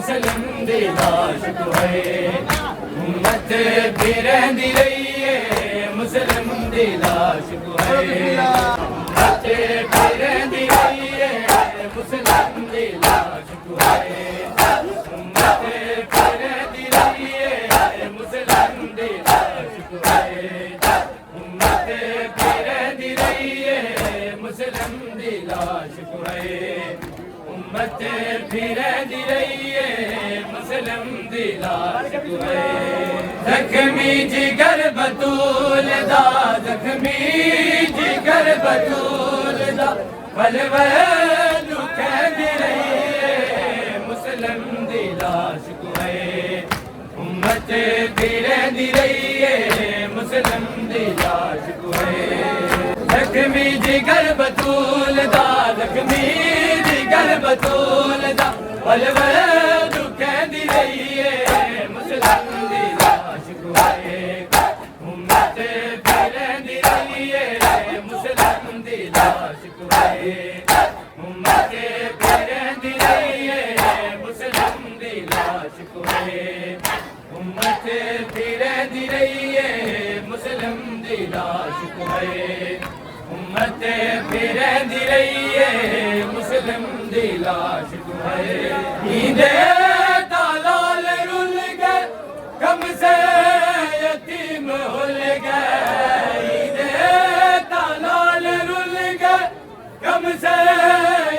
मुस्लिम दी लाश कोए उम्मत फिरंदी रही है मुस्लिम दी लाश कोए उम्मत फिरंदी रही है मुस्लिम दी लाश कोए उम्मत फिरंदी रही है मुस्लिम दी लाश कोए उम्मत फिरंदी रही है मुस्लिम दी लाश कोए उम्मत फिरंदी रही है मुस्लिम दी लाश कोए जख्मी जिगर बतूल दा जख्मी जिगर बतूल दा वलवल दुखदी रही है मुस्लिम दी लाश कोए उम्मत फिरंदी रही है मुस्लिम दी लाश कोए जख्मी जिगर बतूल दा जख्मी जिगर बतूल दा वलवल दुखदी रही है मुस्लिम दी लाश कोए उम्मत फिरंदी रही है मुस्लिम दी लाश कोए उम्मत फिरंदी रही है मुस्लिम दी लाश कोए उम्मत फिरंदी रही है मुस्लिम दी लाश कोए उम्मत फिरंदी रही है मुस्लिम दी लाश कोए ईंदे तालाल रुल गए कम से यतीम हुल गए ईंदे तालाल रुल गए कम से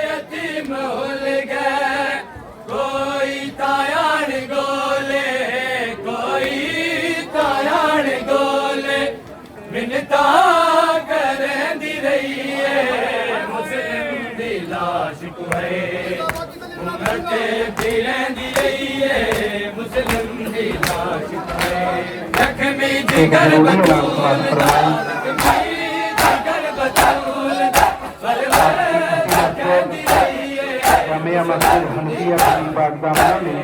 यतीम हुल गए कोई तायान गोले कोई तायान गोले मिन्नता करंदी रही है मुस्लिम दी लाश कोए उम्मत फिरंदी रही है मुस्लिम दी लाश कोए जख्मी जिगर बतूल दा जख्मी जिगर बतूल दा वलवल दुखदी रही है जामिया मस्जिद हनफिया की बागदाना में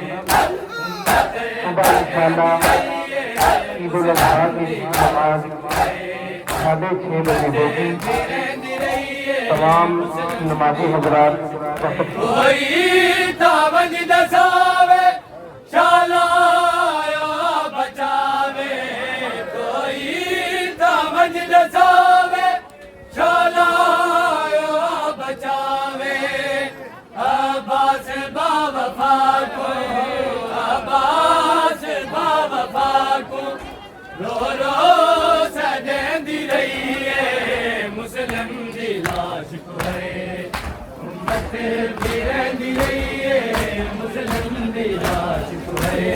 सुबह इंशाअल्लाह ईद उल अज़हा की नमाज 6:30 बजे होगी। तमाम नमाजी हजरात कोई तावज दसावे शालाया बचावे कोई तावज दसावे शालाया बचावे अब्बास बावफा को अब्बास बावफा को रो रो सदेंदी रही है मुस्लिम दी लाश कोए उम्मत फिरंदी रही है मुस्लिम दी लाश कोए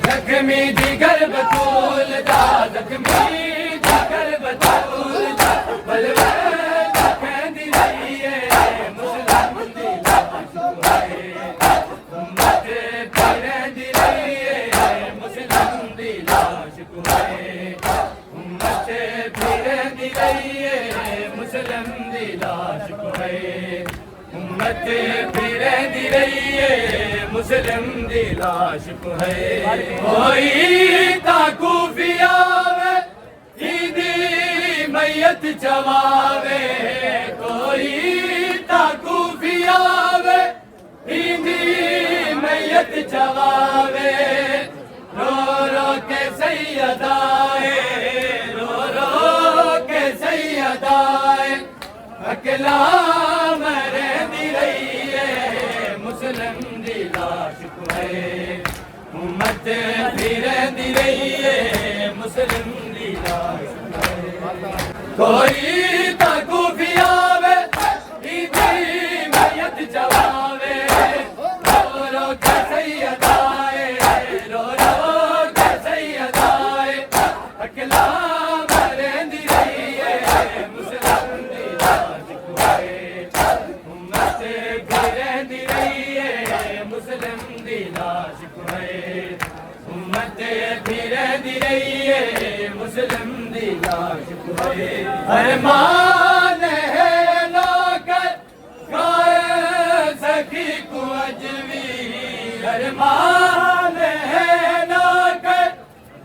जख्मी जिगर बतूल दा जख्मी जिगर बतूल दा वलवल दुखदी रही है मुस्लिम दी लाश कोए उम्मत फिरंदी रही है मुस्लिम दी लाश कोए उम्मत फिरंदी रही है मुस्लिम दी लाश कोए उम्मत फिरंदी रही है मुस्लिम दी लाश कोए कोई ताकूफिया वे ईदी मैयत चवावे कोई ताकूफिया वे ईदी मैयत चवावे रो रो के सैयदाए रो रो के सैयदाए अकेला मरंदी रही है मुस्लिम दी लाश कोए उम्मत फिरंदी रही है मुस्लिम दी लाश कोई ताकूफिया वे ईदी मैयत चवावे रो रो के सैयदाए रो रो के सैयदाए अकेला मरंदी रही है मुस्लिम दी लाश कोए उम्मत फिरंदी रही है मुस्लिम दी लाश कोए उम्मत फिरंदी रही है मुस्लिम दी लाश कोए अरमान है नौकर गाए सखी को अजवी अरमान है नौकर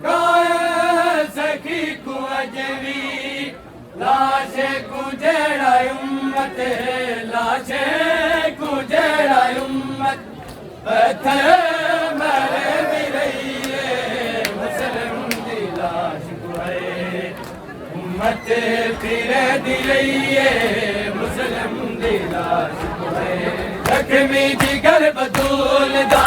गाए सखी को अजवी लाशे कुजेड़ा उम्मत लाशे कुजेड़ा उम्मत पत्थर मरे भी रही है मुसलम दी लाश कुए उम्मत फिरे दी रही है मुसलम दी लाश कुए जख्मी जिगर बतूल दा